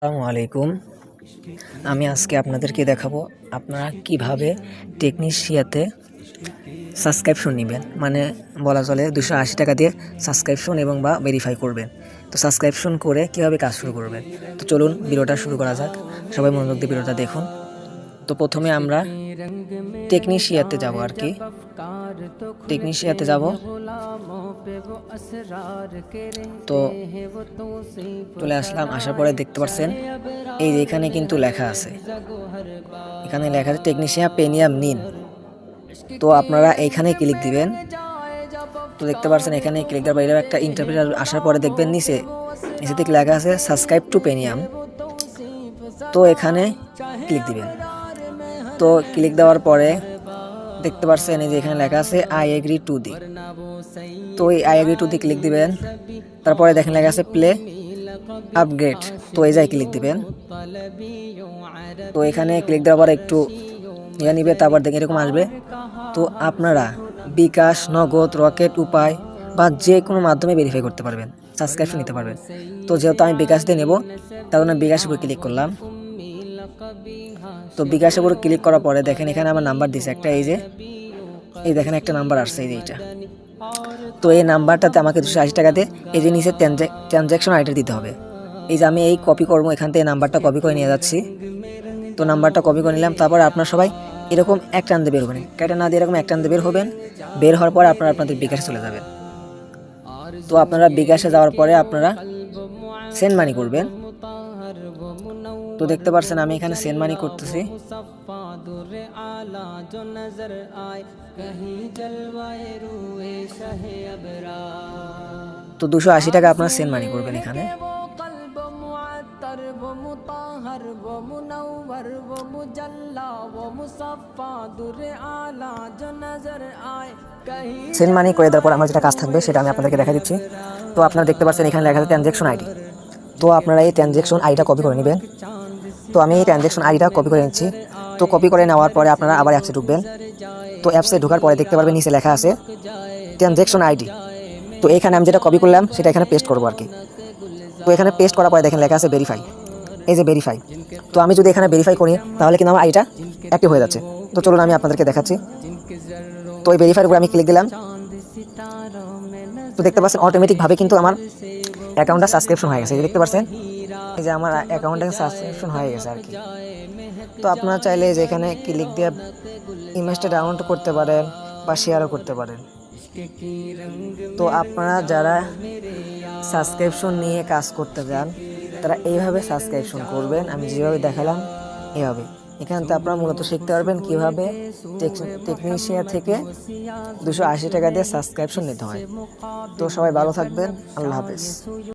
আসসালামু আলাইকুম। আমি আজকে আপনাদেরকে দেখাবো আপনারা কিভাবে টেকনিশিয়াতে সাবস্ক্রিপশন নেবেন। মানে বলা চলে 280 টাকা দিয়ে সাবস্ক্রিপশন এবং বা ভেরিফাই করবেন। তো সাবস্ক্রিপশন করে কিভাবে কাজ শুরু করবেন। তো চলুন ভিডিওটা শুরু করা যাক। সবাই মনোযোগ দিয়ে ভিডিওটা দেখুন। তো প্রথমে আমরা টেকনিশিয়াতে যাব আর কি। টেকনিশিয়াতে যাব। তো চলে আসলাম, আসার পরে দেখতে পাচ্ছেন এই যে এখানে কিন্তু লেখা আছে, এখানে লেখা আছে টেকনিশিয়া প্রিমিয়াম নিন। তো আপনারা এইখানে ক্লিক দিবেন। তো দেখতে পাচ্ছেন এখানে ক্লিক দেওয়ার পরে একটা ইন্টারফেস আসার পরে দেখবেন নিচে থেকে লেখা আছে সাবস্ক্রাইব টু প্রিমিয়াম। তো এখানে ক্লিক দিবেন। তো ক্লিক দেওয়ার পরে দেখতে পাচ্ছেন এই যে এখানে লেখা আছে আই এগ্রি টু দি। তো এই I agree to the click দিবেন। তারপরে দেখেন লেখা আছে প্লে আপগ্রেড। তো এই জায়গায় ক্লিক দিবেন। তো এখানে ক্লিক দেওয়ার পর একটু ইয়ে নিবে, তারপর দেখে এরকম আসবে। তো আপনারা বিকাশ, নগদ, রকেট উপায় বা যে কোনো মাধ্যমে ভেরিফাই করতে পারবেন, সাবস্ক্রিপশন নিতে পারবেন। তো যেহেতু আমি বিকাশ দিয়ে নেব, তার জন্য বিকাশের উপর ক্লিক করলাম। তো বিকাশের উপর ক্লিক করার পরে দেখেন এখানে আমার নাম্বার দিছে একটা, এই দেখেন একটা নাম্বার আসছে, এই যে এইটা। তো এই নাম্বারটাতে আমাকে 280 টাকা দিয়ে এই যে নিচে ট্রানজ্যাকশন আইডি দিতে হবে। এই যে আমি এই কপি করবো, এখান থেকে নাম্বারটা কপি করে নিয়ে যাচ্ছি। তো নাম্বারটা কপি করে নিলাম। তারপর আপনারা সবাই এরকম এক টান দিয়ে বের হবেন, কেটে না দিয়ে এরকম এক টান দিয়ে বের হবেন। বের হওয়ার পরে আপনারা আপনাদের বিকাশে চলে যাবেন। তো আপনারা বিকাশে যাওয়ার পরে আপনারা সেন্ড মানি করবেন। তো দেখতে পাচ্ছেন আমি এখানে সেন্ড মানি করতেছি। তো 280 টাকা আপনারা সেন্ড মানি করবেন এখানে। সেন্ড মানি করে দেওয়ার পর আমার যেটা কাজ থাকবে সেটা আমি আপনাদেরকে দেখা দিচ্ছি। তো আপনারা দেখতে পাচ্ছেন এখানে লেখা আছে ট্রানজ্যাকশন আইডি। তো আপনারা এই ট্রানজ্যাকশন আইডিটা কপি করে নেবেন। তো আমি এই ট্রানজ্যাকশন আইডিটা কপি করে নিচ্ছি। তো কপি করে নেওয়ার পরে আপনারা আবার অ্যাপসে ঢুকবেন। তো অ্যাপসে ঢোকার পরে দেখতে পারবেন নিচে লেখা আছে ট্রানজ্যাকশন আইডি। তো এখানে আমি যেটা কপি করলাম সেটা এখানে পেস্ট করবো আর কি। তো এখানে পেস্ট করার পরে দেখেন লেখা আছে ভেরিফাই, এই যে ভেরিফাই। তো আমি যদি এখানে ভেরিফাই করি তাহলে কিন্তু আমার আইডিটা অ্যাক্টিভ হয়ে যাচ্ছে। তো চলুন আমি আপনাদেরকে দেখাচ্ছি। তো এই ভেরিফাইয়ের উপরে আমি ক্লিক দিলাম। তো দেখতে পাচ্ছেন অটোমেটিকভাবে কিন্তু আমার অ্যাকাউন্টটা সাবস্ক্রিপশন হয়ে গেছে, দেখতে পাচ্ছেন এই যে আমার অ্যাকাউন্টে সাবস্ক্রিপশন হয়ে গেছে আর কি। তো আপনারা চাইলে যে এখানে ক্লিক দিয়ে ইমেজটা ডাউনলোড করতে পারেন বা শেয়ারও করতে পারেন। তো আপনারা যারা সাবস্ক্রিপশন নিয়ে কাজ করতে চান তারা এইভাবে সাবস্ক্রিপশন করবেন, আমি যেভাবে দেখালাম এভাবে। এখানতে আপনারা মূলত শিখতে পারবেন কীভাবে টেকনিশিয়া থেকে 280 টাকা দিয়ে সাবস্ক্রিপশন নিতে হয়। তো সবাই ভালো থাকবেন, আল্লাহ হাফেজ।